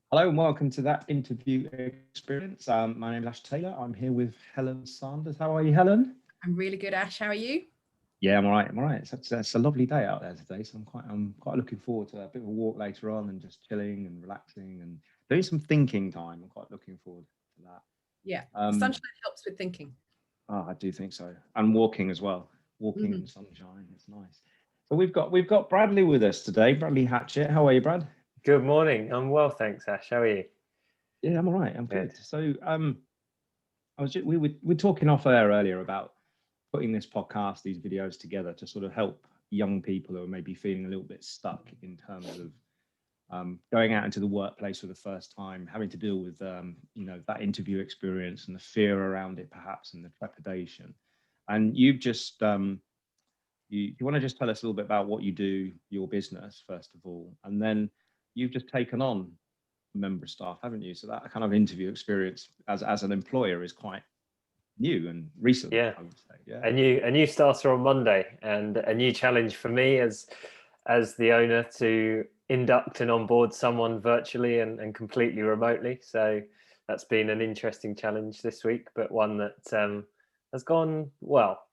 Hello and welcome to that interview experience. My name is Ash Taylor. I'm here with Helen Sanders. How are you, Helen? I'm really good, Ash. How are you? Yeah, I'm all right. I'm all right. It's a lovely day out there today, so I'm quite looking forward to a bit of a walk later on and just chilling and relaxing and doing some thinking time. I'm quite looking forward to that. Yeah, the Um, sunshine helps with thinking. I do think so, and walking as well. Walking in Mhm. the sunshine, it's nice. So we've got Bradley with us today. Bradley Hatchett. How are you, Brad? Good morning. I'm well, thanks, Ash. How are you? Yeah, I'm all right. I'm Good. good. So we were talking off air earlier about putting this podcast, these videos together to sort of help young people who are maybe feeling a little bit stuck in terms of going out into the workplace for the first time, having to deal with that interview experience and the fear around it, perhaps, and the trepidation. And you've just you want to just tell us a little bit about what you do, your business, first of all, and then you've just taken on a member of staff, haven't you? So that kind of interview experience as an employer is quite new and recent, Yeah. I would say. Yeah. A new starter on Monday, and a new challenge for me as the owner to induct and onboard someone virtually and completely remotely. So that's been an interesting challenge this week, but one that has gone well.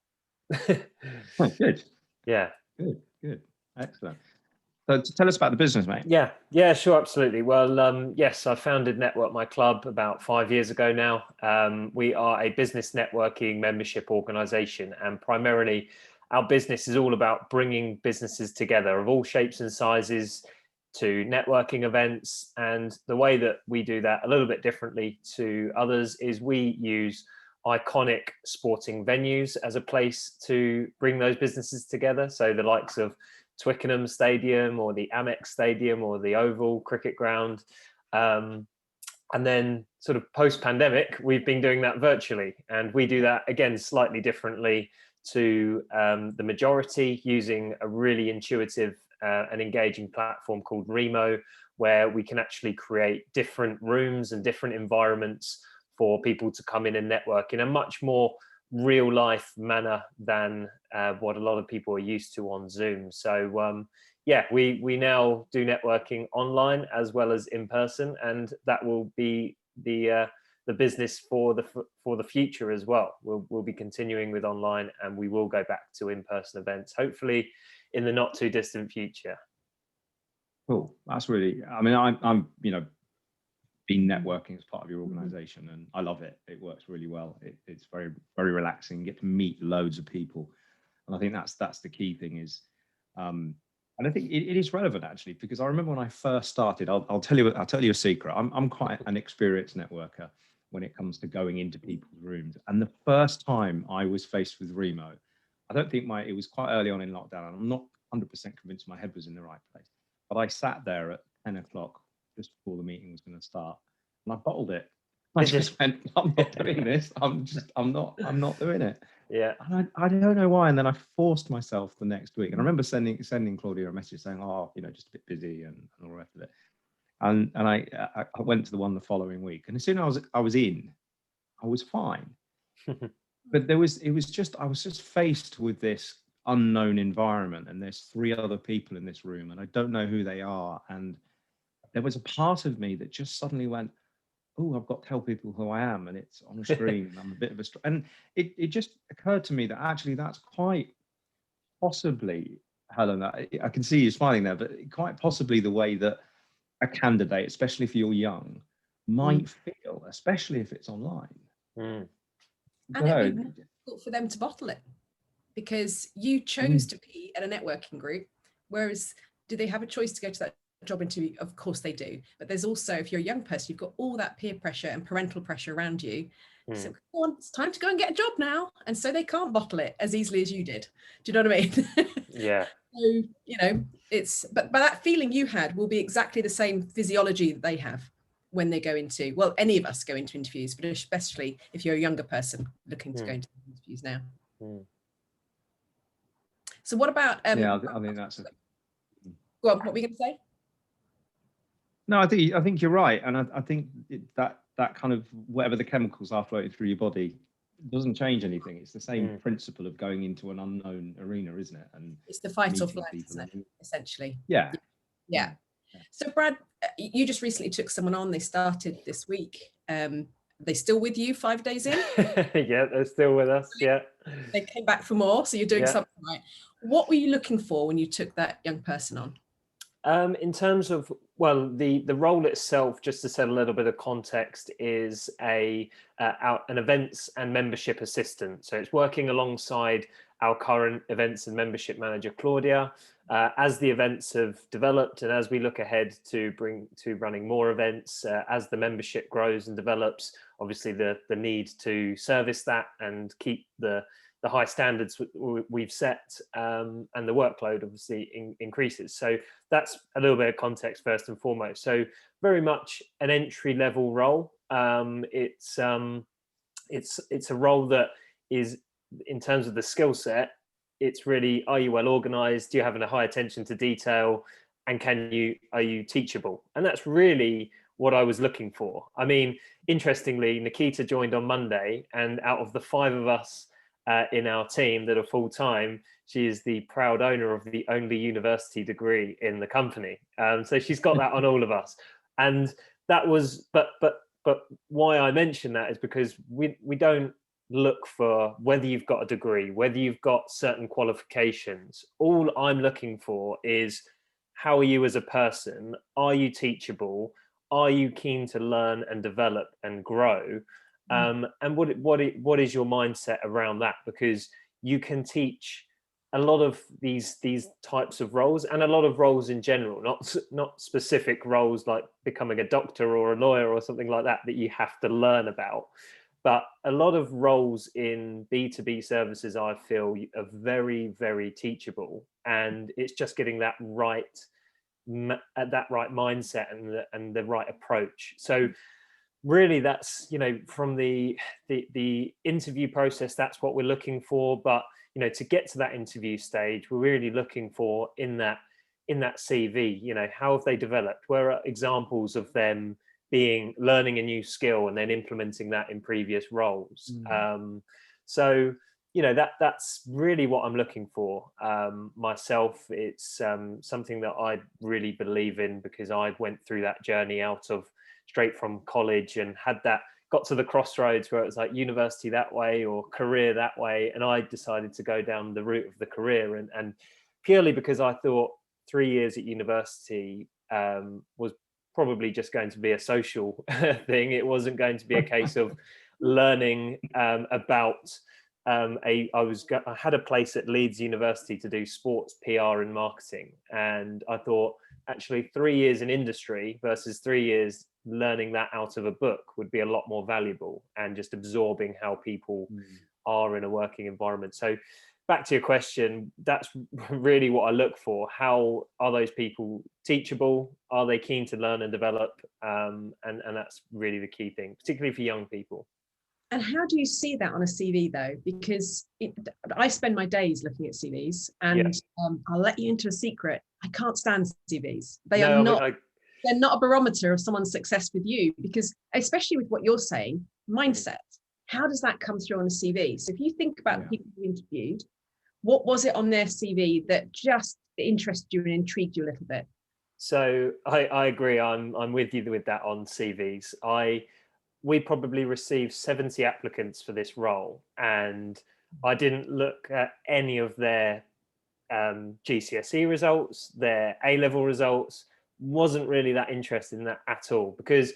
Oh, good. Yeah. Good. Excellent. So tell us about the business, mate. Yeah, sure, absolutely. Well, yes, I founded Network My Club about 5 years ago now. We are a business networking membership organization, and primarily our business is all about bringing businesses together of all shapes and sizes to networking events. And the way that we do that a little bit differently to others is we use iconic sporting venues as a place to bring those businesses together. So the likes of Twickenham Stadium or the Amex Stadium or the Oval Cricket Ground. And then sort of post-pandemic, we've been doing that virtually. And we do that, again, slightly differently to the majority, using a really intuitive and engaging platform called Remo, where we can actually create different rooms and different environments for people to come in and network in a much more real life manner than what a lot of people are used to on Zoom. So we now do networking online as well as in person, and that will be the business for the future as well. We'll be continuing with online, and we will go back to in-person events, hopefully in the not too distant future. Cool. That's really. I mean, I'm been networking as part of your organization, and I love it. It works really well. It's very, very relaxing. You get to meet loads of people, and I think that's the key thing is, and I think it is relevant actually, because I remember when I first started. I'll tell you a secret. I'm quite an experienced networker when it comes to going into people's rooms. And the first time I was faced with Remo, I don't think it was quite early on in lockdown, and I'm not 100% convinced my head was in the right place. But I sat there at 10 o'clock just before the meeting was going to start, and I bottled it. I just went, I'm not doing this. I'm not doing it. Yeah. And I don't know why. And then I forced myself the next week. And I remember sending Claudia a message saying, oh, just a bit busy and all the rest of it. And I went to the one the following week. And as soon as I was in, I was fine. But I was just faced with this unknown environment, and there's 3 other people in this room, and I don't know who they are. And there was a part of me that just suddenly went, oh, I've got to tell people who I am, and it's on a screen, and I'm a bit of a... And it just occurred to me that actually that's quite possibly, Helen, I can see you smiling there, but quite possibly the way that a candidate, especially if you're young, might feel, especially if it's online. And it'd be more difficult for them to bottle it, because you chose to be at a networking group, whereas do they have a choice to go to that job interview? Of course they do, but there's also, if you're a young person, you've got all that peer pressure and parental pressure around you. So come on, it's time to go and get a job now, and so they can't bottle it as easily as you did. Do you know what I mean? Yeah. So it's but that feeling you had will be exactly the same physiology that they have when they go into, well, any of us go into interviews, but especially if you're a younger person looking to go into interviews now. So what about I think that's go on, what were we going to say? No, I think you're right, and I think that kind of, whatever the chemicals are floating through your body, doesn't change anything. It's the same principle of going into an unknown arena, isn't it? And it's the fight or flight, isn't it? Essentially. Yeah. So Brad, you just recently took someone on. They started this week. Are they still with you 5 days in? Yeah, they're still with us. Yeah. They came back for more, so you're doing something right. What were you looking for when you took that young person on? In terms of, well, the role itself, just to set a little bit of context, is an events and membership assistant. So it's working alongside our current events and membership manager, Claudia. As the events have developed and as we look ahead to running more events, as the membership grows and develops, obviously the need to service that and keep the high standards we've set, and the workload obviously increases. So that's a little bit of context first and foremost. So very much an entry level role. It's a role that is, in terms of the skill set, it's really, are you well organized? Do you have a high attention to detail? And are you teachable? And that's really what I was looking for. I mean, interestingly, Nikita joined on Monday, and out of the 5 of us in our team that are full-time, she is the proud owner of the only university degree in the company. So she's got that on all of us. And that was, but why I mention that is because we don't look for whether you've got a degree, whether you've got certain qualifications. All I'm looking for is, how are you as a person? Are you teachable? Are you keen to learn and develop and grow? And what is your mindset around that? Because you can teach a lot of these types of roles, and a lot of roles in general, not specific roles like becoming a doctor or a lawyer or something like that you have to learn about. But a lot of roles in B2B services, I feel, are very, very teachable, and it's just getting that right mindset and the right approach. So really, that's, from the interview process, that's what we're looking for. But to get to that interview stage, we're really looking for in that CV, how have they developed? Where are examples of them learning a new skill and then implementing that in previous roles? So that's really what I'm looking for myself. It's something that I really believe in, because I went through that journey straight from college and got to the crossroads where it was like university that way or career that way, and I decided to go down the route of the career, and purely because I thought 3 years at university was probably just going to be a social thing. It wasn't going to be a case of learning about I had a place at Leeds University to do sports PR and marketing, and I thought, actually 3 years in industry versus 3 years learning that out of a book would be a lot more valuable, and just absorbing how people are in a working environment. So back to your question, that's really what I look for. How are those people teachable? Are they keen to learn and develop? And that's really the key thing, particularly for young people. And how do you see that on a CV though? Because I spend my days looking at CVs, and I'll let you into a secret. I can't stand CVs. They're not a barometer of someone's success with you, because especially with what you're saying, mindset, how does that come through on a CV? So if you think about the people you interviewed, what was it on their CV that just interested you and intrigued you a little bit? So I agree. I'm with you with that on CVs. We probably received 70 applicants for this role, and I didn't look at any of their GCSE results, their A-level results. Wasn't really that interested in that at all, because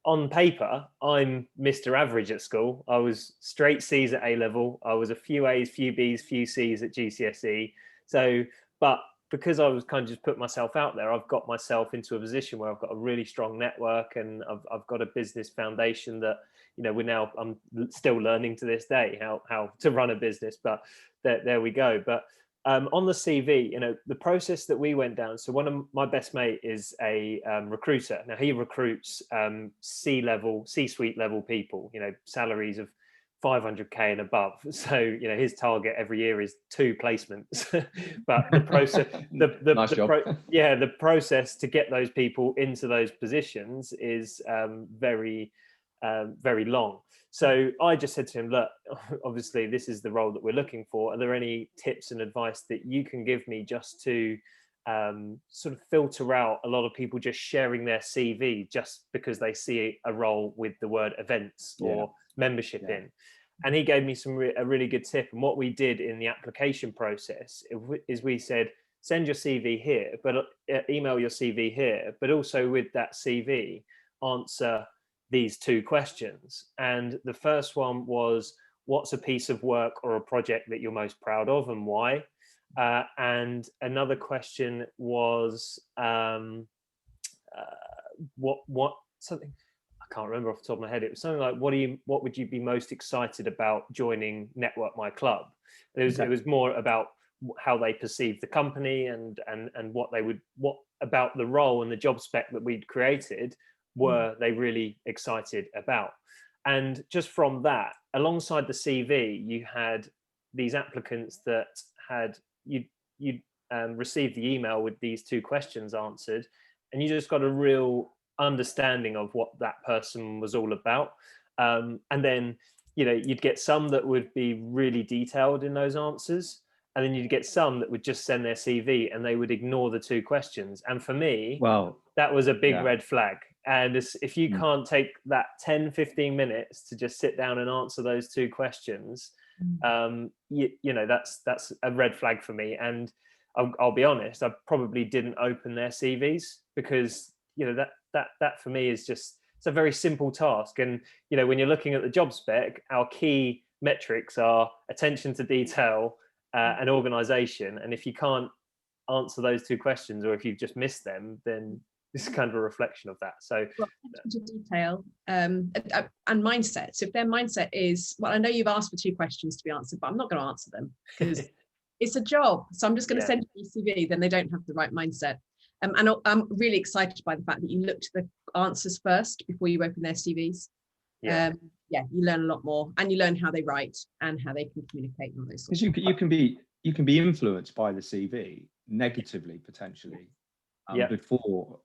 on paper I'm Mr. Average at school. I was straight C's at A-level. I was a few A's, few B's, few C's at GCSE. So, but because I was kind of just put myself out there, I've got myself into a position where I've got a really strong network, and I've got a business foundation that, I'm still learning to this day how to run a business, but there we go. But on the CV, the process that we went down. So one of my best mate is a recruiter. Now he recruits C-suite level people, salaries of 500k and above. So his target every year is 2 placements. But the process, the process to get those people into those positions is very long. So I just said to him, look, obviously this is the role that we're looking for. Are there any tips and advice that you can give me just to sort of filter out a lot of people just sharing their CV just because they see a role with the word events or membership in. And he gave me a really good tip. And what we did in the application process is we said, send your CV here, but email your CV here, but also with that CV, answer these 2 questions. And the first one was, what's a piece of work or a project that you're most proud of and why? And another question was what something I can't remember off the top of my head. It was something like, what would you be most excited about joining Network My Club? It was more about how they perceived the company and what about the role and the job spec that we'd created were they really excited about. And just from that, alongside the CV, you had these applicants that had you'd received the email with these 2 questions answered, and you just got a real understanding of what that person was all about. And then, you'd get some that would be really detailed in those answers, and then you'd get some that would just send their CV and they would ignore the 2 questions. And for me, that was a big red flag. And if you can't take that 10-15 minutes to just sit down and answer those 2 questions, that's a red flag for me. And I'll be honest, I probably didn't open their CVs because that for me is just, it's a very simple task. And when you're looking at the job spec, our key metrics are attention to detail and organization. And if you can't answer those 2 questions, or if you've just missed them, then it's kind of a reflection of that. So attention to detail and mindset. So if their mindset is, well, I know you've asked for 2 questions to be answered, but I'm not going to answer them because it's a job. So I'm just going to send you a CV, then they don't have the right mindset. And I'm really excited by the fact that you looked at the answers first before you open their CVs. You learn a lot more, and you learn how they write and how they can communicate on those. Because you can be influenced by the CV negatively potentially before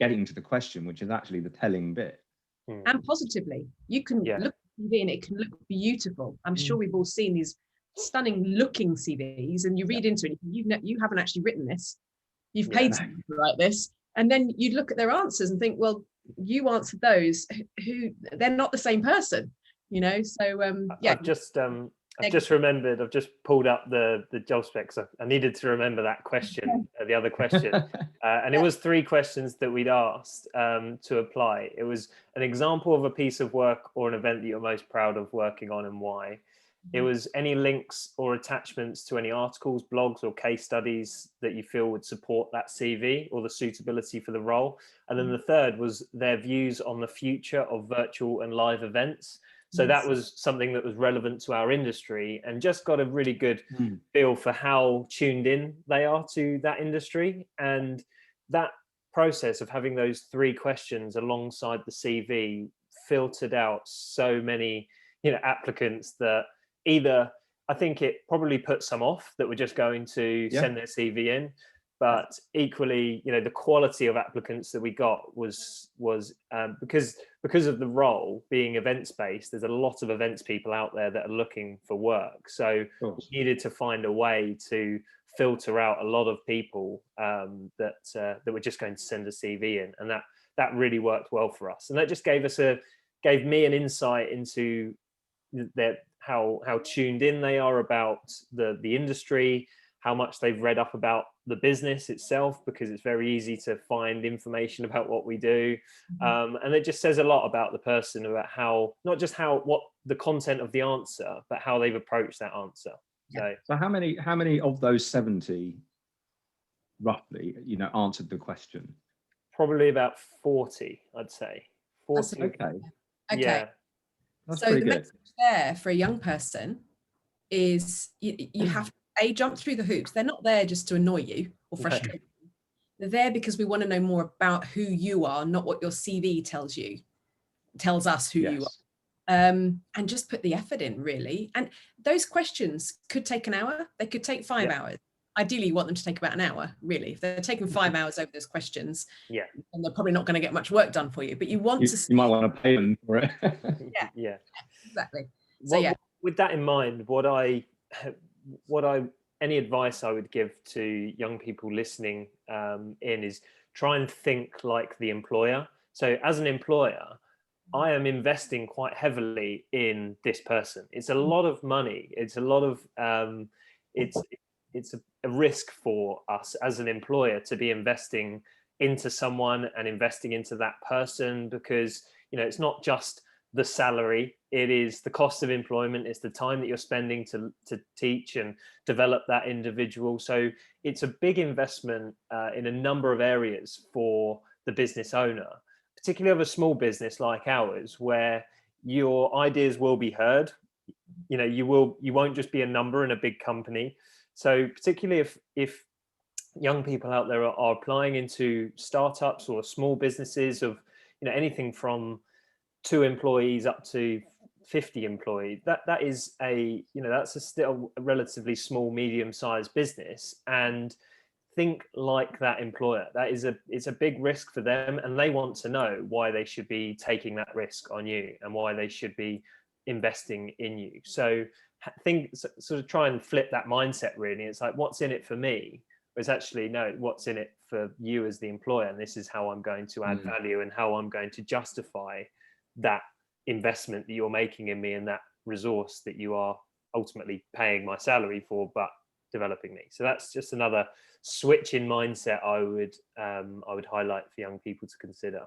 getting to the question, which is actually the telling bit. And positively, you can look at the CV and it can look beautiful. I'm sure we've all seen these stunning looking CVs, and you read into it, you haven't actually written this. You've paid someone to write this, and then you look at their answers and think, well, you answered those who they're not the same person, So I've just remembered. I've just pulled up the job specs. I needed to remember that question, the other question, and it was 3 questions that we'd asked to apply. It was an example of a piece of work or an event that you're most proud of working on and why. It was any links or attachments to any articles, blogs, or case studies that you feel would support that CV or the suitability for the role. And then the third was their views on the future of virtual and live events. So that was something that was relevant to our industry, and just got a really good feel for how tuned in they are to that industry. And that process of having those 3 questions alongside the CV filtered out so many, applicants that either, I think it probably put some off that were just going to send their CV in, but equally, the quality of applicants that we got was because of the role being events based. There's a lot of events people out there that are looking for work, so we needed to find a way to filter out a lot of people that were just going to send a CV in, and that really worked well for us. And that just gave me an insight into how tuned in they are about the industry, how much they've read up about the business itself, because it's very easy to find information about what we do. And it just says a lot about the person, about not just what the content of the answer, but how they've approached that answer. So how many of those 70 roughly, answered the question? Probably about 40, I'd say. 40. Okay. Yeah. That's so pretty the good. message there for a young person is you have to jump through the hoops. They're not there just to annoy you or frustrate you. They're there because we want to know more about who you are, not what your CV tells us who you are. And just put the effort in, really. And those questions could take an hour. They could take 5 hours. Ideally, you want them to take about an hour, really. If they're taking 5 hours over those questions, then they're probably not going to get much work done for you. But you might want to pay them for it. Yeah, exactly. So with that in mind, what I any advice I would give to young people listening in is try and think like the employer. So as an employer, I am investing quite heavily in this person. It's a lot of money. It's a lot of it's a risk for us as an employer to be investing into someone and investing into that person, because it's not just the salary, it is the cost of employment, it's the time that you're spending to teach and develop that individual. So it's a big investment in a number of areas for the business owner, particularly of a small business like ours, where your ideas will be heard. You won't just be a number in a big company. So particularly if young people out there are applying into startups or small businesses of anything from 2 employees up to 50 employees, that is that's still a relatively small, medium-sized business, and think like that employer. It's a big risk for them, and they want to know why they should be taking that risk on you and why they should be investing in you. So sort of try and flip that mindset. Really, it's like, what's in it for me? It's actually, no, what's in it for you as the employer, and this is how I'm going to add value and how I'm going to justify that investment that you're making in me and that resource that you are ultimately paying my salary for, but developing me. So that's just another switch in mindset I would highlight for young people to consider.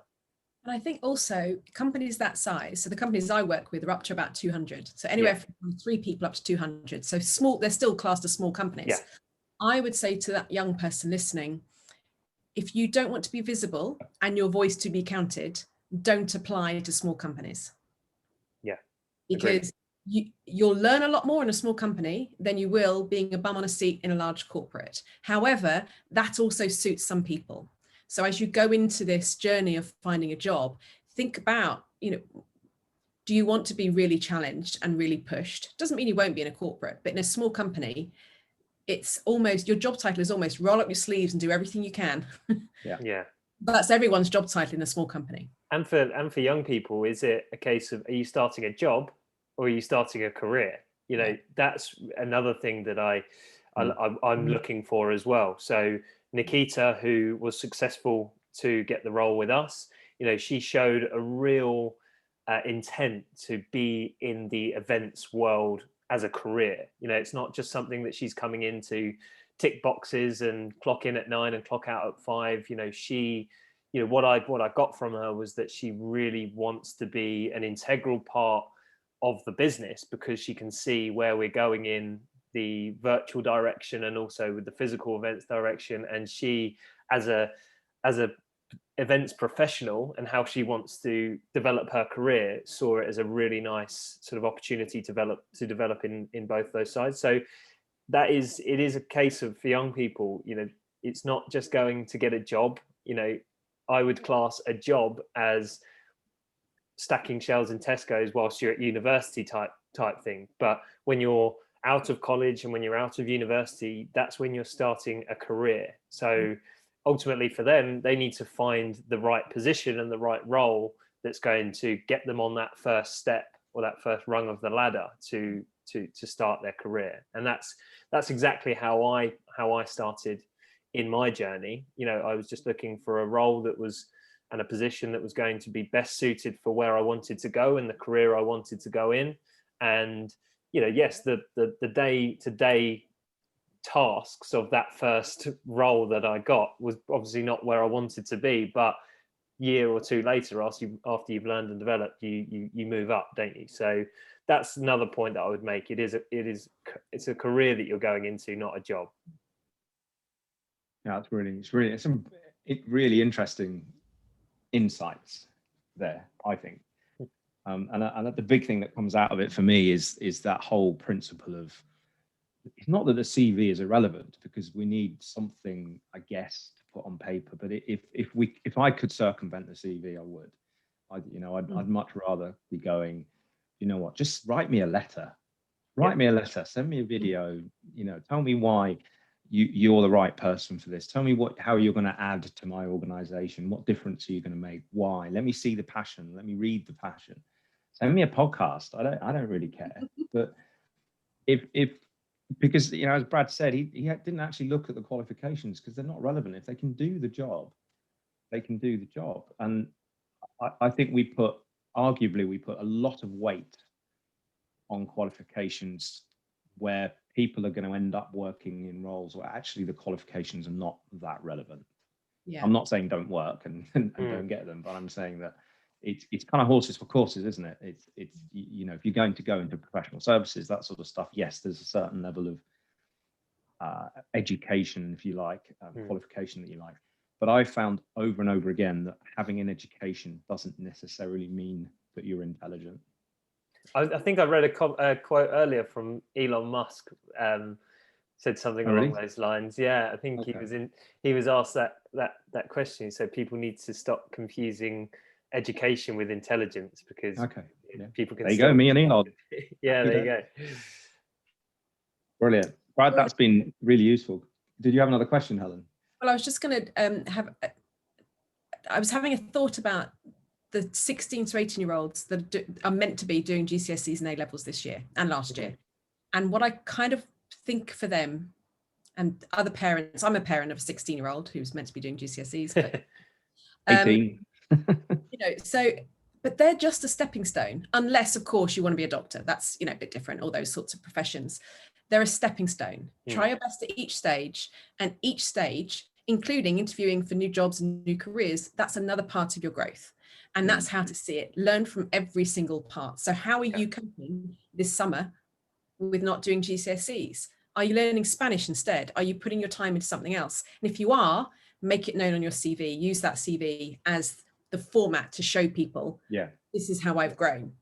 And I think also companies that size, so the companies I work with are up to about 200. So anywhere from 3 people up to 200. So small, they're still classed as small companies. Yeah. I would say to that young person listening, if you don't want to be visible and your voice to be counted, don't apply to small companies. Yeah. Because you'll learn a lot more in a small company than you will being a bum on a seat in a large corporate. However, that also suits some people. So as you go into this journey of finding a job, think about, do you want to be really challenged and really pushed? Doesn't mean you won't be in a corporate, but in a small company, it's almost, your job title is almost roll up your sleeves and do everything you can. Yeah. That's everyone's job title in a small company. And for young people, is it a case of, are you starting a job or are you starting a career? That's another thing that I'm looking for as well. So Nikita, who was successful to get the role with us, she showed a real intent to be in the events world as a career. It's not just something that she's coming in to tick boxes and clock in at 9 and clock out at 5. What I got from her was that she really wants to be an integral part of the business, because she can see where we're going in the virtual direction and also with the physical events direction. And she, as a events professional, and how she wants to develop her career, saw it as a really nice sort of opportunity to develop in both those sides. So it is a case of, for young people, it's not just going to get a job. I would class a job as stacking shelves in Tesco's whilst you're at university type thing. But when you're out of college and when you're out of university, that's when you're starting a career. So ultimately for them, they need to find the right position and the right role that's going to get them on that first step or that first rung of the ladder to start their career. And that's exactly how I started in my journey. I was just looking for a role that was, and a position that was going to be best suited for where I wanted to go and the career I wanted to go in. And yes, the day-to-day tasks of that first role that I got was obviously not where I wanted to be, but year or two later, after you've learned and developed, you move up, don't you? So that's another point that I would make. It's a career that you're going into, not a job. Yeah, it's some really interesting insights there, I think. And the big thing that comes out of it for me is that whole principle of, it's not that the CV is irrelevant, because we need something, I guess, to put on paper. But if I could circumvent the CV, I would. I'd much rather be going, what, just write me a letter. Write me a letter, send me a video, tell me why you're the right person for this. Tell me how you're going to add to my organization. What difference are you going to make? Why? Let me see the passion. Let me read the passion. Send me a podcast. I don't really care. But if because, you know, as Brad said, he didn't actually look at the qualifications because they're not relevant. If they can do the job, they can do the job. And I think arguably we put a lot of weight on qualifications where people are going to end up working in roles where actually the qualifications are not that relevant. Yeah. I'm not saying don't work and don't get them, but I'm saying that it's kind of horses for courses, isn't it? It's you know, if you're going to go into professional services, that sort of stuff, yes, there's a certain level of education, if you like, qualification that you like. But I found over and over again that having an education doesn't necessarily mean that you're intelligent. I think I read a quote earlier from Elon Musk, said something along those lines. Yeah, I think he was asked that question. He said people need to stop confusing education with intelligence, because people can. There you go, me and Elon. Yeah, there you go. Brilliant, Brad. That's been really useful. Did you have another question, Helen? Well, I was just going to I was having a thought about the 16 to 18-year-olds that are meant to be doing GCSEs and A-levels this year and last year. And what I kind of think for them and other parents, I'm a parent of a 16-year-old who's meant to be doing GCSEs, but 18. you know, so, but they're just a stepping stone, unless of course you want to be a doctor. That's, you know, a bit different, all those sorts of professions. They're a stepping stone. Try your best at each stage, and each stage, including interviewing for new jobs and new careers, that's another part of your growth. And that's how to see it. Learn from every single part. So how are you coping this summer with not doing GCSEs? Are you learning Spanish instead? Are you putting your time into something else? And if you are, make it known on your CV. Use that CV as the format to show people, this is how I've grown.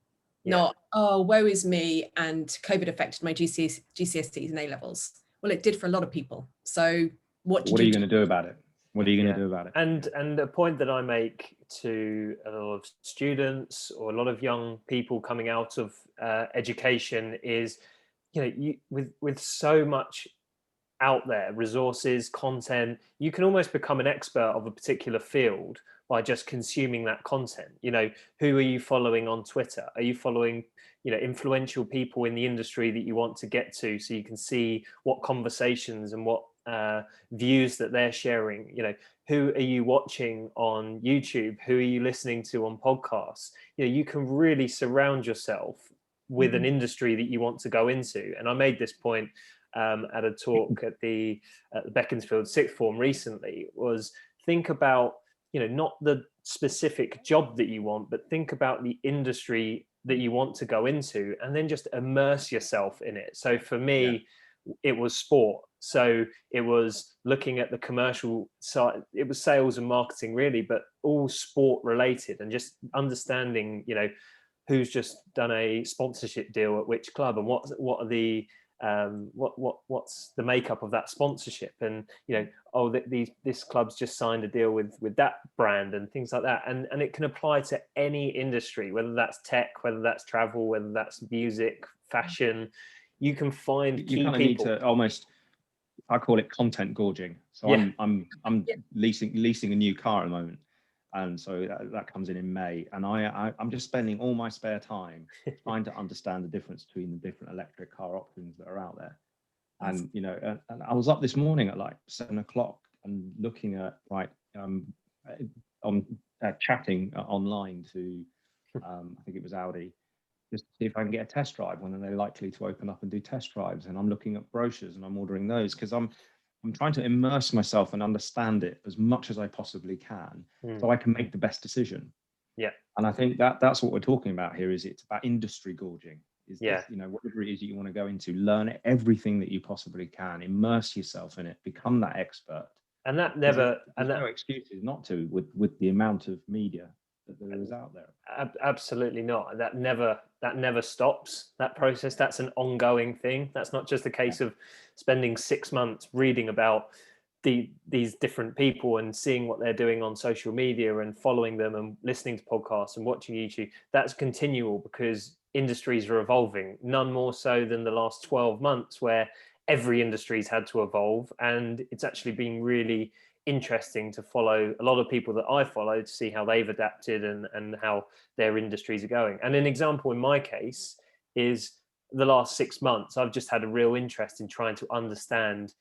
Not, oh, woe is me, and COVID affected my GCSEs and A-levels. Well, it did for a lot of people. So what are you going to do about it? What are you going to do about it? And the point that I make to a lot of students or a lot of young people coming out of education is, you know, with so much out there, resources, content, you can almost become an expert of a particular field by just consuming that content. You know, who are you following on Twitter? Are you following, you know, influential people in the industry that you want to get to, so you can see what conversations and what views that they're sharing? You know, who are you watching on YouTube? Who are you listening to on podcasts? You know, you can really surround yourself with an industry that you want to go into. And I made this point at a talk at the Beaconsfield sixth form recently, was think about, you know, not the specific job that you want, but think about the industry that you want to go into, and then just immerse yourself in it. So for me, it was sport. So it was looking at the commercial side, it was sales and marketing really, but all sport related, and just understanding, you know, who's just done a sponsorship deal at which club, and what are the what's the makeup of that sponsorship, and, you know, oh, this club's just signed a deal with that brand, and things like that. And it can apply to any industry, whether that's tech, whether that's travel, whether that's music, fashion. You can find you kind of need to almost, I call it content gorging. So I'm leasing a new car at the moment, and so that comes in May, and I'm just spending all my spare time trying to understand the difference between the different electric car options that are out there. And, you know, and I was up this morning at like 7 o'clock and looking at chatting online to I think it was Audi, just to see if I can get a test drive, when they're likely to open up and do test drives. And I'm looking at brochures and I'm ordering those, because I'm trying to immerse myself and understand it as much as I possibly can, so I can make the best decision. Yeah. And I think that's what we're talking about here, is it's about industry gorging. Is you know, whatever it is that you want to go into, learn everything that you possibly can, immerse yourself in it, become that expert. And that never, there's no excuses not to, with the amount of media that there is out there. Absolutely not. That never stops, that process. That's an ongoing thing. That's not just a case of spending 6 months reading about these different people and seeing what they're doing on social media and following them and listening to podcasts and watching YouTube. That's continual, because industries are evolving, none more so than the last 12 months, where every industry's had to evolve. And it's actually been really interesting to follow a lot of people that I follow, to see how they've adapted and how their industries are going. And an example in my case is the last 6 months, I've just had a real interest in trying to understand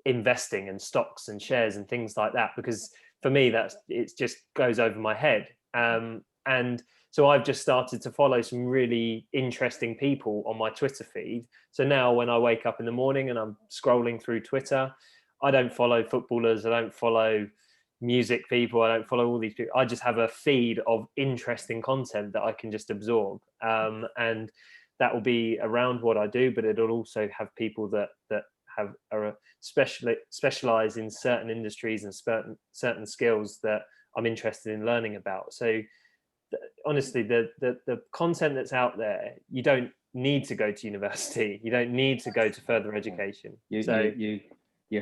investing and stocks and shares and things like that, because for me, it just goes over my head. And so I've just started to follow some really interesting people on my Twitter feed. So now when I wake up in the morning and I'm scrolling through Twitter, I don't follow footballers, I don't follow music people, I don't follow all these people. I just have a feed of interesting content that I can just absorb. And that will be around what I do, but it'll also have people that are specialize in certain industries and certain skills that I'm interested in learning about. So honestly, the content that's out there, you don't need to go to university, you don't need to go to further education. You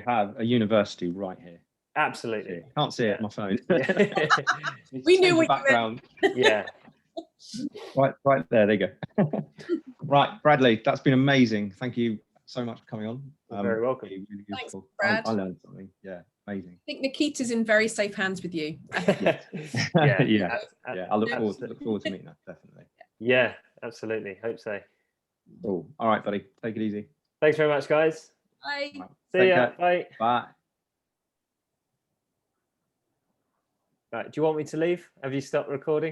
have a university right here. Absolutely. Can't see it on my phone. We knew what background. Yeah. Right there you go. Right, Bradley, that's been amazing. Thank you so much for coming on. You're very welcome. Really Thanks, useful. Brad. I learned something. Yeah, amazing. I think Nikita's in very safe hands with you. Yeah. I look forward to meeting that, definitely. Yeah, absolutely. Hope so. Cool. All right, buddy. Take it easy. Thanks very much, guys. Bye. Right. See ya. Care. Bye. Bye. Right. Do you want me to leave? Have you stopped recording?